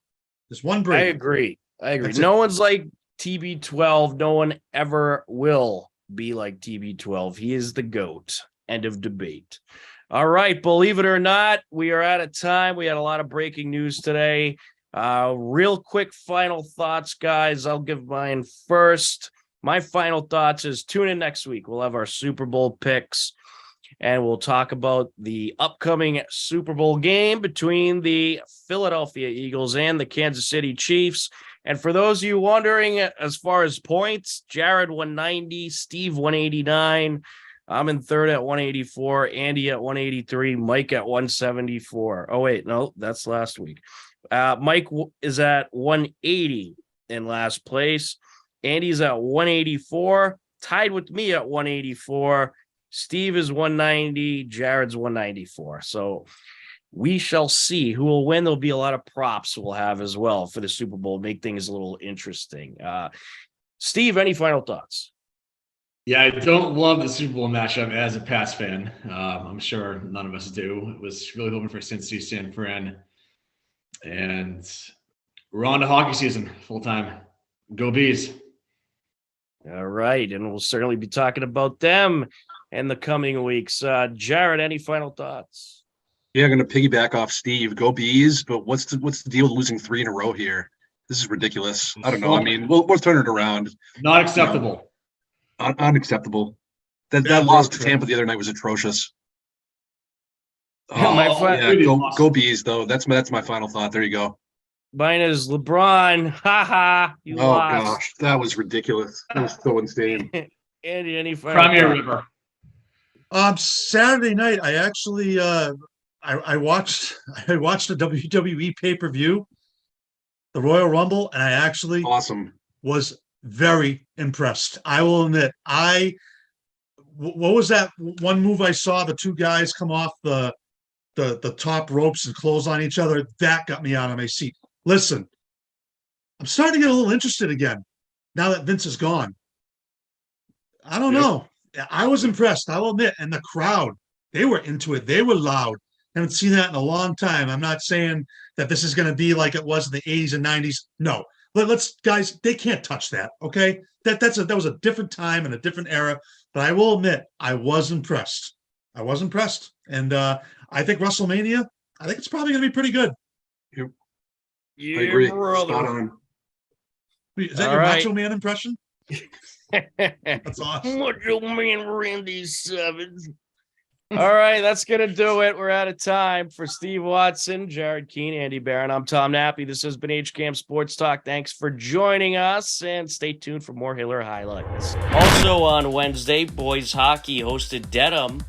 There's one Brady. I agree. No one's like TB12. No one ever will be like TB12. He is the GOAT. End of debate. All right, believe it or not, we are out of time. We had a lot of breaking news today. Real quick final thoughts, guys. I'll give mine first. My final thoughts is tune in next week. We'll have our Super Bowl picks, and we'll talk about the upcoming Super Bowl game between the Philadelphia Eagles and the Kansas City Chiefs. And for those of you wondering, as far as points, Jared 190, Steve 189. I'm in third at 184, Andy at 183, Mike at 174. Oh, wait, no, that's last week. Mike is at 180 in last place. Andy's at 184, tied with me at 184. Steve is 190, Jared's 194. So we shall see who will win. There'll be a lot of props we'll have as well for the Super Bowl, make things a little interesting. Steve, any final thoughts? Yeah, I don't love the Super Bowl matchup as a Pats fan. I'm sure none of us do. Was really hoping for Cincy, San Fran. And we're on to hockey season full time. Go Bees. All right. And we'll certainly be talking about them in the coming weeks. Jared, any final thoughts? Yeah, I'm going to piggyback off Steve. Go Bees, but what's the deal with losing 3 in a row here? This is ridiculous. I don't know. I mean, we'll turn it around. Not acceptable. Unacceptable. That Yeah, loss to road trip. Tampa the other night was atrocious. My Go Bees though. That's my final thought. There you go. Mine is LeBron. Ha. You Oh lost. gosh, that was ridiculous. That was so insane. Andy, any final Crimea thought? River. Saturday night, I actually I watched a WWE pay-per-view, the Royal Rumble, and I actually Awesome. was very impressed. I will admit, what was that one move I saw? The two guys come off the top ropes and close on each other. That got me out of my seat. Listen, I'm starting to get a little interested again now that Vince is gone. I don't know. I was impressed, I will admit. And the crowd, they were into it. They were loud. Haven't seen that in a long time. I'm not saying that this is going to be like it was in the 80s and 90s. No. Let's guys, they can't touch that. Okay. That was a different time and a different era. But I will admit, I was impressed. And I think WrestleMania, I think it's probably going to be pretty good. Yeah, I agree. brother. Spot on. Is that All your right. Macho Man impression? That's awesome. Macho Man Randy Savage. All right, that's going to do it. We're out of time. For Steve Watson, Jared Keene, Andy Barron, I'm Tom Nappy. This has been HCAM Sports Talk. Thanks for joining us, and stay tuned for more Hiller highlights. Also on Wednesday, boys hockey hosted Dedham.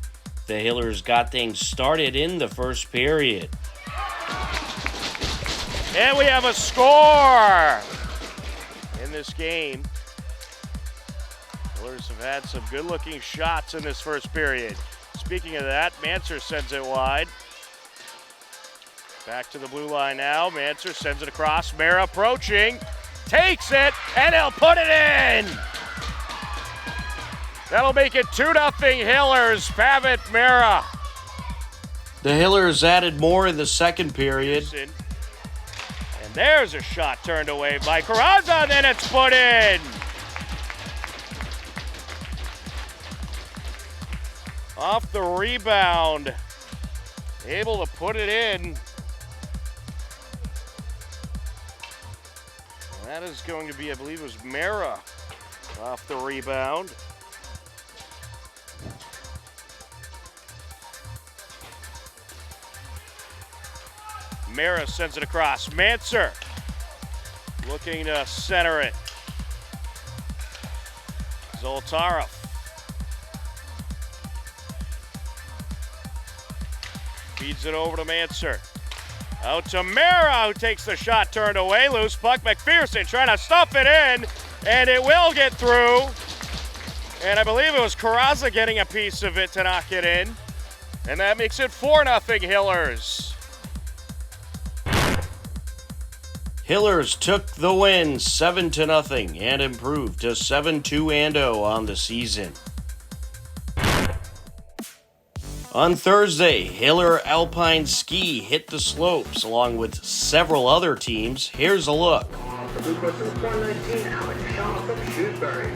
The Hillers got things started in the first period. And we have a score in this game. Hillers have had some good-looking shots in this first period. Speaking of that, Manser sends it wide. Back to the blue line now. Manser sends it across. Mara approaching. Takes it, and he'll put it in! That'll make it 2-0 Hillers. Pavitt Mara. The Hillers added more in the second period. And there's a shot turned away by Carranza, and then it's put in! Off the rebound, able to put it in. That is going to be, I believe it was Mara off the rebound. Mara sends it across. Manser looking to center it. Zoltarov. Feeds it over to Manser. Out to Mara, who takes the shot turned away. Loose puck. McPherson trying to stuff it in, and it will get through. And I believe it was Carranza getting a piece of it to knock it in. And that makes it 4-0 Hillers. Hillers took the win 7-0 and improved to 7-2-0 on the season. On Thursday, Hiller Alpine Ski hit the slopes along with several other teams. Here's a look. The blue course is 119, Alex Shaw from Shrewsbury.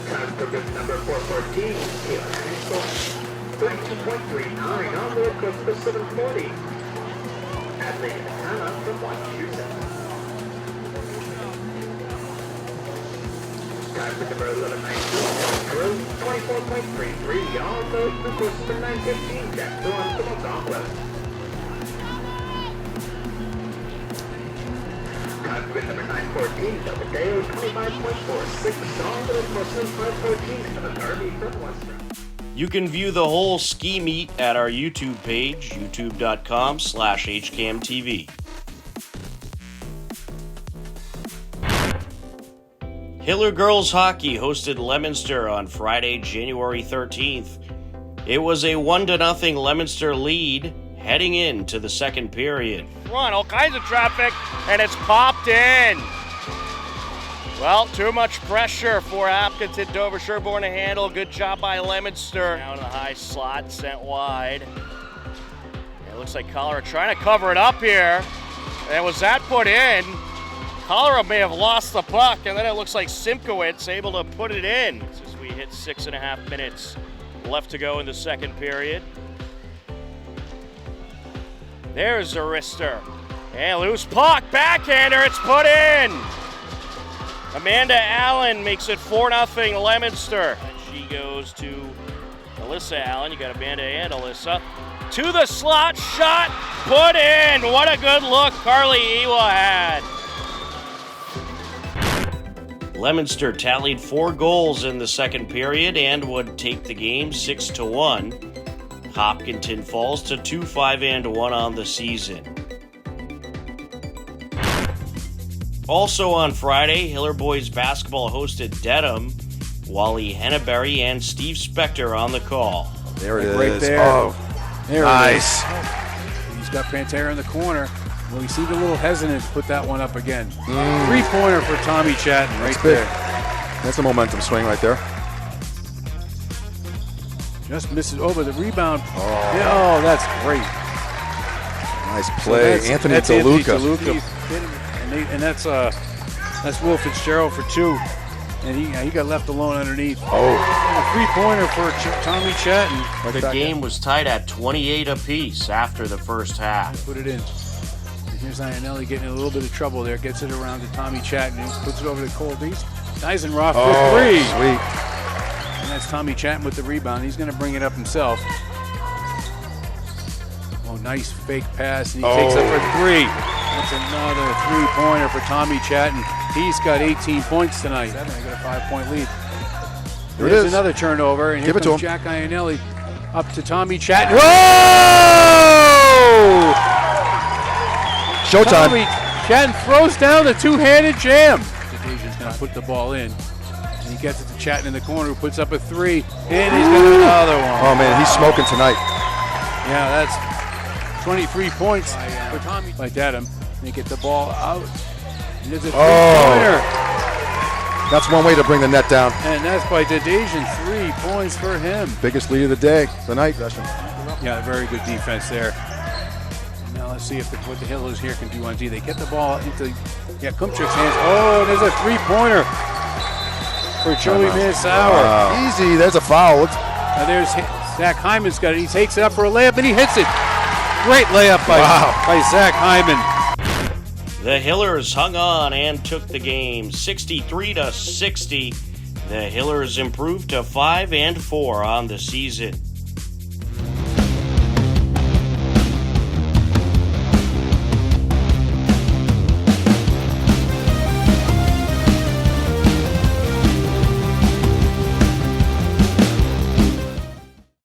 Time progress number 414, Taylor Hansel. 32.39 on the course for 740. Adelaide Hannah from Massachusetts. Time for number 1119, 24.33 on the course for 915. Jack Thorne from Algonquin. Time for number 914, Delgadeo, 25.46 on the course for 514. Evan Darby from Western. You can view the whole ski meet at our YouTube page, youtube.com/HCAMTV. Hiller Girls Hockey hosted Leominster on Friday, January 13th. It was a 1-0 Leominster lead heading into the second period. Run, all kinds of traffic, and it's popped in. Well, too much pressure for Hopkinton. Dover Sherborne to handle. Good job by Leominster. Down in the high slot, sent wide. It looks like Colorado trying to cover it up here. And was that put in? Hollerup may have lost the puck, and then it looks like Simkowitz able to put it in as we hit 6.5 minutes left to go in the second period. There's Zarister. And loose puck, backhander, it's put in! Amanda Allen makes it 4-0 Leominster. And she goes to Alyssa Allen. You got Amanda and Alyssa. To the slot, shot, put in! What a good look Carly Ewa had. Leominster tallied 4 goals in the second period and would take the game 6-1. Hopkinton falls to 2-5-1 on the season. Also on Friday, Hiller Boys basketball hosted Dedham. Wally Henneberry and Steve Spector on the call. There it is. Right there. Oh, There nice. He's got Pantera in the corner. Well, he seemed a little hesitant to put that one up again. Three-pointer for Tommy Chatton right there. That's a momentum swing right there. Just misses over the rebound. Oh, that's great. Nice play. Anthony DeLuca. And that's Will Fitzgerald for 2. And he got left alone underneath. Oh. And a three-pointer for Tommy Chatton. The game was tied at 28 apiece after the first half. Put it in. And here's Iannelli getting in a little bit of trouble there. Gets it around to Tommy Chatton. Puts it over to Cole Deese. Eisenroth for 3. Sweet. And that's Tommy Chatton with the rebound. He's going to bring it up himself. Oh, nice fake pass. And he takes it for 3. That's another three-pointer for Tommy Chatton. He's got 18 points tonight. They got a 5-point lead. There's another turnover, and here comes Jack Iannelli up to Tommy Chatton. Whoa! Showtime. Tommy Chatton throws down the two-handed jam. Division's going to put the ball in. And he gets it to Chatton in the corner, who puts up a 3. And he's got another one. Oh, man, he's smoking tonight. Yeah, that's 23 points for Tommy. Like Dedham. They get the ball out. And there's a three-pointer. That's one way to bring the net down. And that's by Dedejian. 3 points for him. Biggest lead of the day, tonight, Gresham. Yeah, very good defense there. And now let's see if what the Hillers here can do on D. They get the ball into Kumchik's hands. Oh, there's a three-pointer for Joey Mansauer. Wow. Easy, there's a foul. Now there's Zach Hyman's got it. He takes it up for a layup and he hits it. Great layup by Zach Hyman. The Hillers hung on and took the game 63-60. The Hillers improved to 5-4 on the season.